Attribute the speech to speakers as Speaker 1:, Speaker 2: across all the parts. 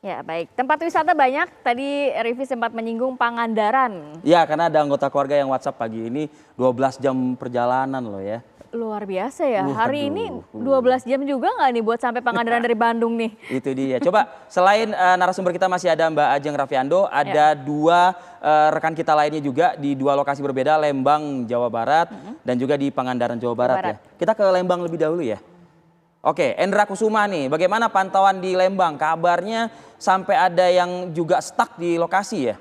Speaker 1: Ya, baik. Tempat wisata banyak, tadi Rivi sempat menyinggung Pangandaran.
Speaker 2: Ya, karena ada anggota keluarga yang WhatsApp pagi ini 12 jam perjalanan loh ya.
Speaker 1: Luar biasa ya, hari ini
Speaker 2: Waduh.
Speaker 1: 12 jam juga nggak nih buat sampai Pangandaran dari Bandung nih?
Speaker 2: Itu dia. Coba selain narasumber kita masih ada Mbak Ajeng Raffiando, ada dua rekan kita lainnya juga di dua lokasi berbeda, Lembang, Jawa Barat, dan juga di Pangandaran, Jawa Barat ya. Kita ke Lembang lebih dahulu ya. Oke, Endra Kusuma nih, bagaimana pantauan di Lembang? Kabarnya sampai ada yang juga stuck di lokasi ya?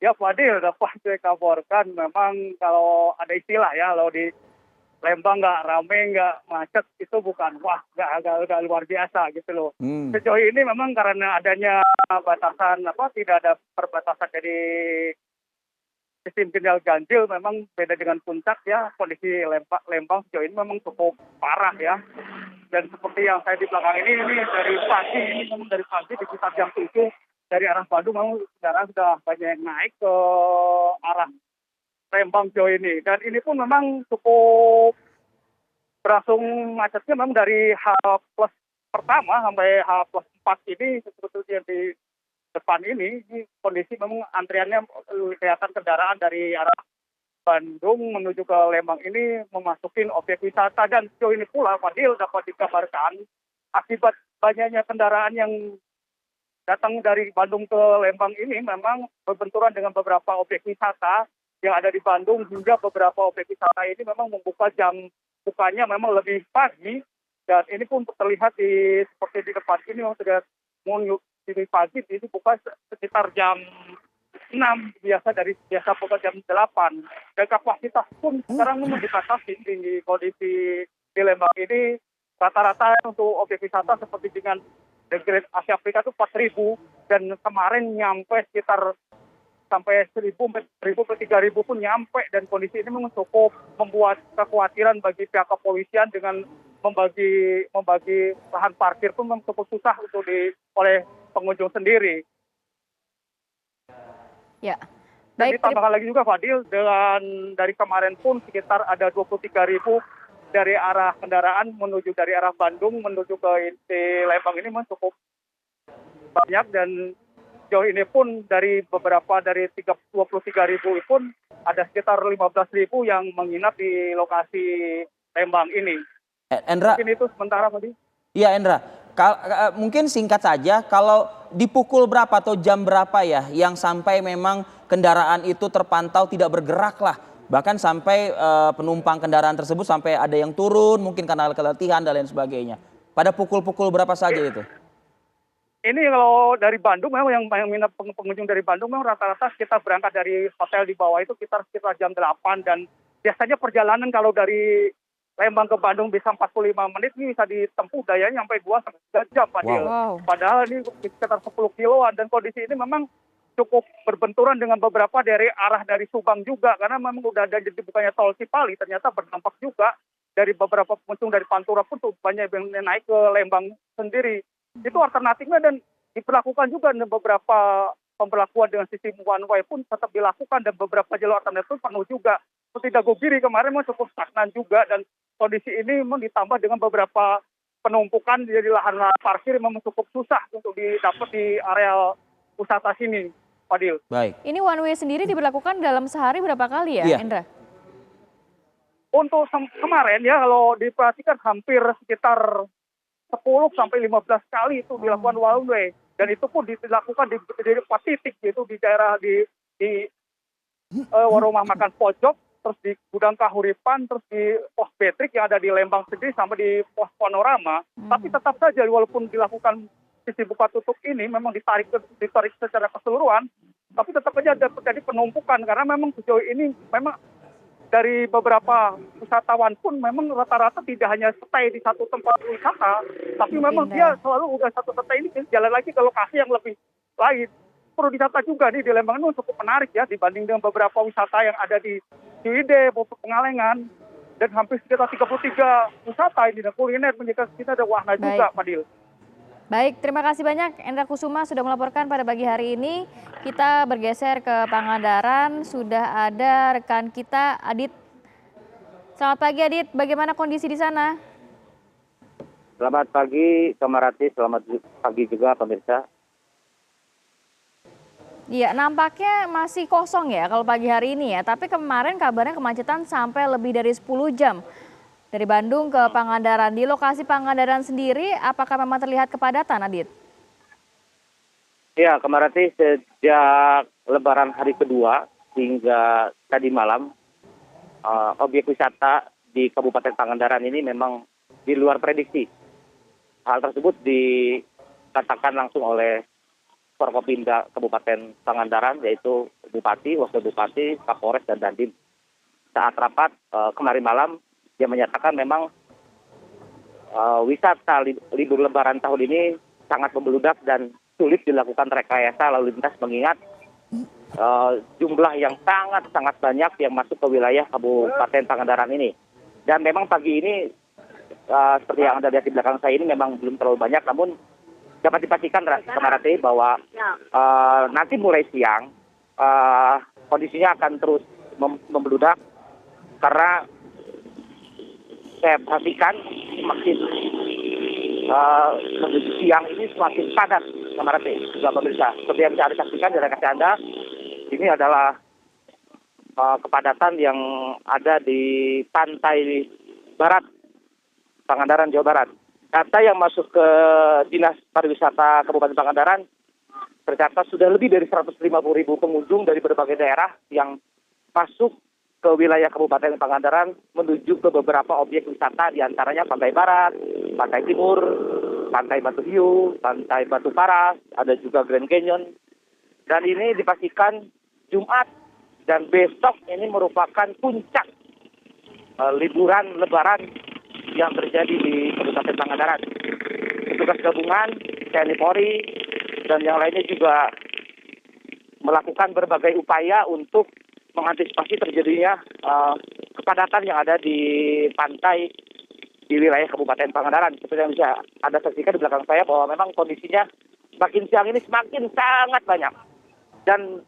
Speaker 3: Ya Fadil, dapat saya kabarkan memang kalau ada istilah ya, kalau di Lembang nggak rame, nggak macet, itu bukan wah nggak luar biasa gitu loh. Sejauh ini memang karena adanya batasan tidak ada perbatasan dari sistem gendal ganjil, memang beda dengan puncak ya, kondisi Lembang sejauh ini memang cukup parah ya. Dan seperti yang saya di belakang ini memang dari pagi di sekitar jam 7 dari arah Bandung memang kendaraan sudah banyak yang naik ke arah Lembang sejauh ini. Dan ini pun memang cukup berlangsung macetnya memang dari H plus pertama sampai H plus 4 ini sebetulnya di depan ini kondisi memang antriannya kelihatan kendaraan dari arah Bandung menuju ke Lembang ini memasukin objek wisata. Dan sejauh ini pula Fadil dapat dikabarkan akibat banyaknya kendaraan yang datang dari Bandung ke Lembang ini memang berbenturan dengan beberapa objek wisata yang ada di Bandung, hingga beberapa objek wisata ini memang membuka jam bukanya memang lebih pagi. Dan ini pun terlihat seperti di depan ini memang sudah di pagi ini buka sekitar jam 6, biasa buka jam 8. Dan kapasitas pun sekarang memang dibatasi di kondisi di Lembang ini. Rata-rata untuk objek wisata seperti dengan The Great Asia Afrika itu 4.000, dan kemarin nyampe sekitar sampai 1.000 ke 3.000 pun nyampe. Dan kondisi ini memang cukup membuat kekhawatiran bagi pihak kepolisian dengan membagi lahan parkir pun memang cukup susah untuk oleh pengunjung sendiri.
Speaker 1: Ya.
Speaker 3: Dan ditambahkan lagi juga Fadil, dari kemarin pun sekitar ada 23.000 dari arah kendaraan dari arah Bandung menuju ke Lembang ini memang cukup banyak. Dan sejauh ini pun dari 23.000 pun ada sekitar 15.000 yang menginap di lokasi Lembang ini.
Speaker 2: Endra,
Speaker 3: mungkin itu sementara Fadil.
Speaker 2: Iya Endra, mungkin singkat saja, kalau dipukul berapa atau jam berapa ya yang sampai memang kendaraan itu terpantau tidak bergerak lah. Bahkan sampai penumpang kendaraan tersebut sampai ada yang turun mungkin karena keletihan dan lain sebagainya. Pada pukul-pukul berapa saja itu?
Speaker 3: Ini kalau dari Bandung memang yang minat pengunjung dari Bandung memang rata-rata kita berangkat dari hotel di bawah itu sekitar jam 8. Dan biasanya perjalanan kalau dari Lembang ke Bandung bisa 45 menit, ini bisa ditempuh dayanya sampai 2-3 jam Fadil.
Speaker 1: Wow.
Speaker 3: Padahal ini sekitar 10 kiloan, dan kondisi ini memang cukup berbenturan dengan beberapa dari Subang juga, karena memang udah ada dibukanya tol Cipali, ternyata berdampak juga dari beberapa pengunjung dari Pantura pun banyak yang naik ke Lembang sendiri. Itu alternatifnya, dan diperlakukan juga dan beberapa pemberlakuan dengan sistem one way pun tetap dilakukan, dan beberapa jalur alternatif penuh juga. Seperti Dagogiri kemarin memang cukup stagnan juga, dan kondisi ini memang ditambah dengan beberapa penumpukan di lahan parkir memang cukup susah untuk didapat di area wisata sini, Fadil.
Speaker 2: Baik.
Speaker 1: Ini one way sendiri diberlakukan dalam sehari berapa kali ya,
Speaker 2: Iya.
Speaker 1: Endra?
Speaker 3: Untuk kemarin ya, kalau diperhatikan hampir sekitar 10-15 kali itu dilakukan one way, dan itu pun dilakukan di 4 titik, yaitu di daerah di rumah makan pojok, terus di Gudang Kahuripan, terus di pos Betrik yang ada di Lembang sendiri, sama di pos Panorama. Tapi tetap saja walaupun dilakukan sisi buka tutup ini memang ditarik secara keseluruhan, tapi tetap saja ada terjadi penumpukan, karena memang sejauh ini memang dari beberapa wisatawan pun memang rata-rata tidak hanya stay di satu tempat wisata, tapi memang dia selalu udah satu stay ini jalan lagi ke lokasi yang lebih lain. Perlu wisata juga nih di Lembang ini cukup menarik ya dibanding dengan beberapa wisata yang ada di Ciwidey, Pengalengan, dan hampir sekitar 33 wisata ini, dan kuliner menjadi kita ada wahana juga, Fadil.
Speaker 1: Baik, terima kasih banyak Endra Kusuma sudah melaporkan pada pagi hari ini. Kita bergeser ke Pangandaran, sudah ada rekan kita Adit. Selamat pagi Adit, bagaimana kondisi di sana?
Speaker 4: Selamat pagi, Kamarati. Selamat pagi juga, pemirsa.
Speaker 1: Iya, nampaknya masih kosong ya kalau pagi hari ini ya. Tapi kemarin kabarnya kemacetan sampai lebih dari 10 jam. Dari Bandung ke Pangandaran. Di lokasi Pangandaran sendiri, apakah memang terlihat kepadatan, Adit?
Speaker 4: Ya, Kamarati, sejak Lebaran hari kedua hingga tadi malam, objek wisata di Kabupaten Pangandaran ini memang di luar prediksi. Hal tersebut dikatakan langsung oleh Forkopimda Kabupaten Pangandaran, yaitu Bupati, Wakil Bupati, Kapolres, dan Dandim. Saat rapat kemarin malam, dia menyatakan memang wisata libur Lebaran tahun ini sangat membeludak dan sulit dilakukan rekayasa lalu lintas mengingat jumlah yang sangat banyak yang masuk ke wilayah Kabupaten Pangandaran ini. Dan memang pagi ini seperti yang Anda lihat di belakang saya ini memang belum terlalu banyak, namun dapat dipastikan Kamarati bahwa nanti mulai siang kondisinya akan terus membeludak karena saya perhatikan makin menuju siang ini semakin padat, Kamarati juga pemirsa. Seperti yang bisa Anda saksikan di rekan Anda, ini adalah kepadatan yang ada di pantai barat Pangandaran, Jawa Barat. Data yang masuk ke Dinas Pariwisata Kabupaten Pangandaran tercatat sudah lebih dari 150.000 pengunjung dari berbagai daerah yang masuk ke wilayah Kabupaten Pangandaran menuju ke beberapa objek wisata, diantaranya Pantai Barat, Pantai Timur, Pantai Batu Hiu, Pantai Batu Paras, ada juga Grand Canyon. Dan ini dipastikan Jumat dan besok ini merupakan puncak liburan Lebaran yang terjadi di Kabupaten Pangandaran. Petugas gabungan, TNI Polri, dan yang lainnya juga melakukan berbagai upaya untuk mengantisipasi terjadinya kepadatan yang ada di pantai di wilayah Kabupaten Pangandaran. Seperti yang bisa Anda saksikan di belakang saya bahwa memang kondisinya semakin siang ini semakin sangat banyak. Dan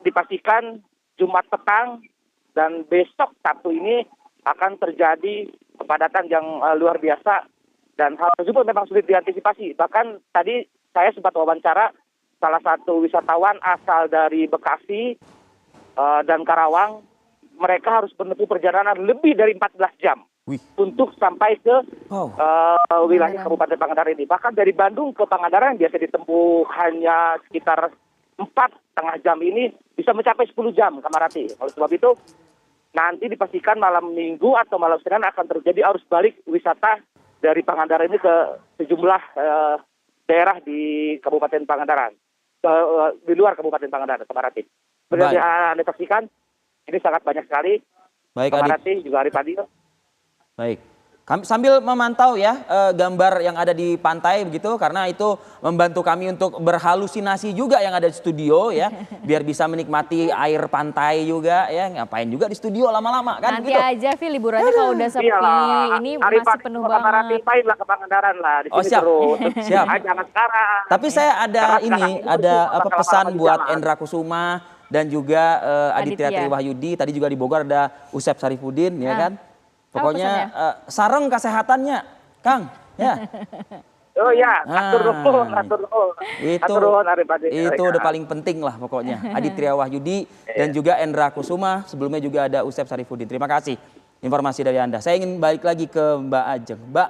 Speaker 4: dipastikan Jumat petang dan besok Sabtu ini akan terjadi kepadatan yang luar biasa dan hal tersebut memang sulit diantisipasi. Bahkan tadi saya sempat wawancara salah satu wisatawan asal dari Bekasi dan Karawang. Mereka harus menempuh perjalanan lebih dari 14 jam untuk sampai ke wilayah Kabupaten Pangandaran ini. Bahkan dari Bandung ke Pangandaran yang biasa ditempuh hanya sekitar 4,5 jam ini bisa mencapai 10 jam, Kamarati. Oleh sebab itu nanti dipastikan malam Minggu atau malam Senin akan terjadi arus balik wisata dari Pangandaran ini ke sejumlah daerah di Kabupaten Pangandaran, di luar Kabupaten Pangandaran, Kamarati. Seperti yang Anda saksikan, ini sangat banyak sekali.
Speaker 2: Baik,
Speaker 4: Kamarati juga Arif Adil.
Speaker 2: Baik. Kami sambil memantau ya gambar yang ada di pantai begitu, karena itu membantu kami untuk berhalusinasi juga yang ada di studio ya, biar bisa menikmati air pantai juga ya, ngapain juga di studio lama-lama kan.
Speaker 1: Nanti
Speaker 2: gitu.
Speaker 1: aja liburannya kalau udah sepi, ini masih penuh banget.
Speaker 4: Mainlah ke Pangandaran lah, di sini terus.
Speaker 2: Siap.
Speaker 4: Jangan sekarang.
Speaker 2: Tapi saya ada
Speaker 4: Sekarang
Speaker 2: pesan
Speaker 4: lama-lama
Speaker 2: buat
Speaker 4: di jalan.
Speaker 2: Endra Kusuma dan juga Aditya
Speaker 1: Aditya.
Speaker 2: Triwahyudi. Tadi juga di Bogor ada Usep Sarifudin ya kan. Pokoknya
Speaker 1: Apa
Speaker 2: sareng kesehatannya, Kang. Ya.
Speaker 4: Oh ya, atur nuhun.
Speaker 2: Itu udah paling penting lah pokoknya. Aditya Wahyudi dan juga Endra Kusuma. Sebelumnya juga ada Usep Sarifudin. Terima kasih informasi dari Anda. Saya ingin balik lagi ke Mbak Ajeng. Mbak,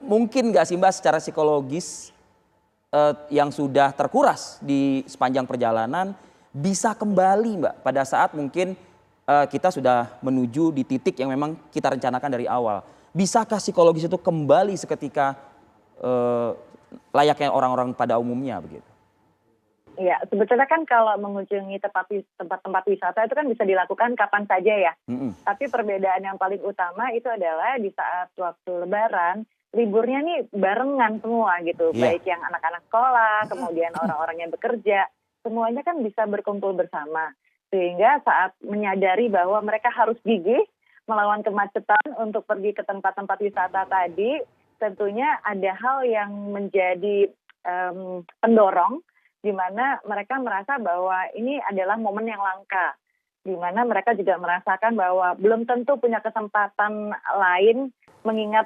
Speaker 2: mungkin nggak sih Mbak secara psikologis yang sudah terkuras di sepanjang perjalanan bisa kembali Mbak pada saat mungkin kita sudah menuju di titik yang memang kita rencanakan dari awal. Bisakah psikologis itu kembali seketika layaknya orang-orang pada umumnya begitu?
Speaker 5: Iya, sebetulnya kan kalau mengunjungi tempat-tempat wisata itu kan bisa dilakukan kapan saja ya. Tapi perbedaan yang paling utama itu adalah di saat waktu Lebaran, liburnya nih barengan semua gitu. Baik yang anak-anak sekolah, kemudian orang-orang yang bekerja, semuanya kan bisa berkumpul bersama. Sehingga saat menyadari bahwa mereka harus gigih melawan kemacetan untuk pergi ke tempat-tempat wisata tadi, tentunya ada hal yang menjadi pendorong, di mana mereka merasa bahwa ini adalah momen yang langka, di mana mereka juga merasakan bahwa belum tentu punya kesempatan lain mengingat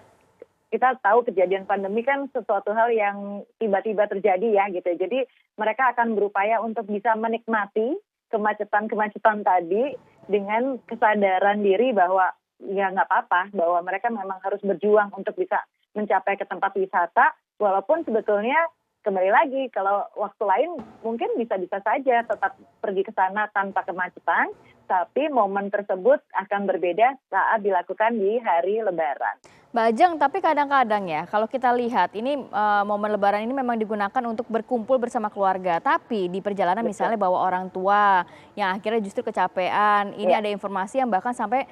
Speaker 5: kita tahu kejadian pandemi kan sesuatu hal yang tiba-tiba terjadi ya gitu. Jadi mereka akan berupaya untuk bisa menikmati kemacetan-kemacetan tadi dengan kesadaran diri bahwa ya nggak apa-apa, bahwa mereka memang harus berjuang untuk bisa mencapai ke tempat wisata, walaupun sebetulnya kembali lagi kalau waktu lain mungkin bisa-bisa saja tetap pergi ke sana tanpa kemacetan, tapi momen tersebut akan berbeda saat dilakukan di hari Lebaran.
Speaker 1: Mbak Ajeng, tapi kadang-kadang ya kalau kita lihat ini momen Lebaran ini memang digunakan untuk berkumpul bersama keluarga. Tapi di perjalanan misalnya bawa orang tua yang akhirnya justru kecapean. Ini ada informasi yang bahkan sampai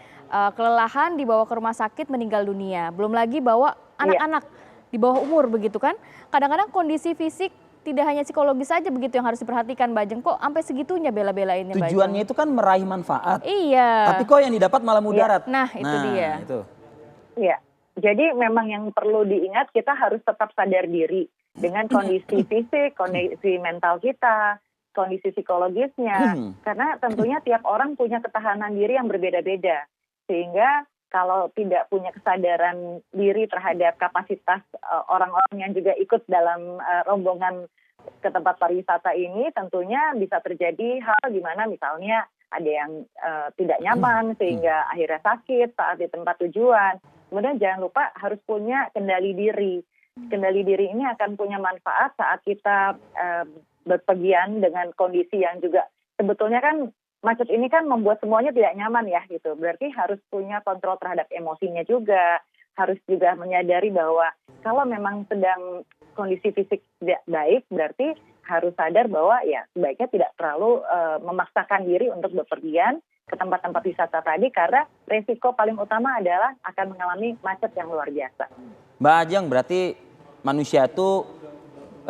Speaker 1: kelelahan dibawa ke rumah sakit meninggal dunia. Belum lagi bawa anak-anak di bawah umur begitu kan. Kadang-kadang kondisi fisik tidak hanya psikologis saja begitu yang harus diperhatikan Mbak Ajeng. Kok sampai segitunya bela-belainnya Mbak Ajeng?
Speaker 2: Tujuannya itu kan meraih manfaat.
Speaker 1: Iya.
Speaker 2: Tapi kok yang didapat malah mudarat.
Speaker 1: Nah itu dia.
Speaker 2: Itu.
Speaker 5: Iya. Jadi memang yang perlu diingat kita harus tetap sadar diri dengan kondisi fisik, kondisi mental kita, kondisi psikologisnya. Karena tentunya tiap orang punya ketahanan diri yang berbeda-beda. Sehingga kalau tidak punya kesadaran diri terhadap kapasitas orang-orang yang juga ikut dalam rombongan ke tempat pariwisata ini, tentunya bisa terjadi hal di mana misalnya ada yang tidak nyaman sehingga akhirnya sakit saat di tempat tujuan. Kemudian jangan lupa harus punya kendali diri. Kendali diri ini akan punya manfaat saat kita berpergian dengan kondisi yang juga sebetulnya kan macet ini kan membuat semuanya tidak nyaman ya gitu. Berarti harus punya kontrol terhadap emosinya juga. Harus juga menyadari bahwa kalau memang sedang kondisi fisik tidak baik, berarti harus sadar bahwa ya sebaiknya tidak terlalu memaksakan diri untuk bepergian ke tempat-tempat wisata tadi karena resiko paling utama adalah akan mengalami macet yang luar biasa.
Speaker 2: Mbak Ajeng, berarti manusia itu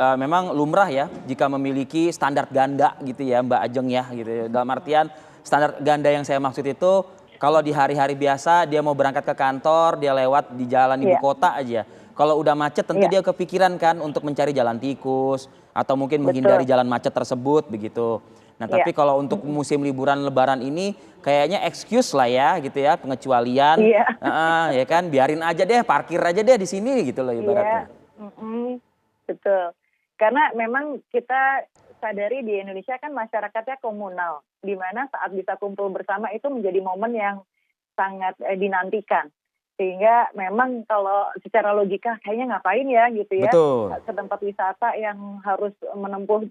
Speaker 2: memang lumrah ya jika memiliki standar ganda gitu ya Mbak Ajeng ya gitu ya. Dalam artian standar ganda yang saya maksud itu kalau di hari-hari biasa dia mau berangkat ke kantor, dia lewat di jalan ibu kota aja. Kalau udah macet tentu dia kepikiran kan untuk mencari jalan tikus atau mungkin menghindari jalan macet tersebut begitu. Nah tapi kalau untuk musim liburan Lebaran ini kayaknya excuse lah ya gitu ya, pengecualian. Ya kan, biarin aja deh, parkir aja deh di sini gitu loh ibaratnya.
Speaker 5: Betul. Karena memang kita sadari di Indonesia kan masyarakatnya komunal, di mana saat bisa kumpul bersama itu menjadi momen yang sangat dinantikan. Sehingga memang kalau secara logika kayaknya ngapain ya gitu ya.
Speaker 2: Betul.
Speaker 5: Ke tempat wisata yang harus menempuh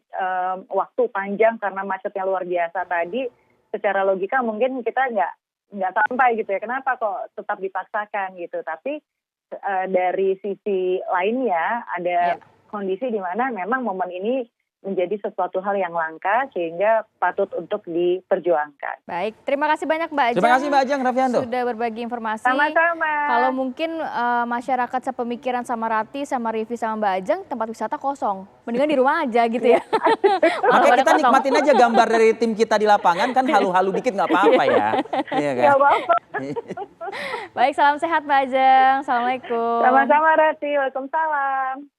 Speaker 5: waktu panjang karena macetnya luar biasa tadi. Secara logika mungkin kita nggak sampai gitu ya. Kenapa kok tetap dipaksakan gitu. Tapi dari sisi lainnya ada kondisi di mana memang momen ini menjadi sesuatu hal yang langka sehingga patut untuk diperjuangkan.
Speaker 1: Baik, terima kasih banyak Mbak Ajeng.
Speaker 2: Terima kasih Mbak Ajeng Rafiando.
Speaker 1: Sudah berbagi informasi.
Speaker 5: Sama-sama.
Speaker 1: Kalau mungkin masyarakat sepemikiran sama Rati, sama Rivi, sama Mbak Ajeng, tempat wisata kosong. Mendingan di rumah aja gitu ya.
Speaker 2: Makanya kita nikmatin aja gambar dari tim kita di lapangan kan halu-halu dikit nggak apa-apa ya. Iya kan?
Speaker 5: Nggak apa-apa.
Speaker 1: Baik, salam sehat Mbak Ajeng. Assalamualaikum.
Speaker 5: Sama-sama Rati, waalaikumsalam.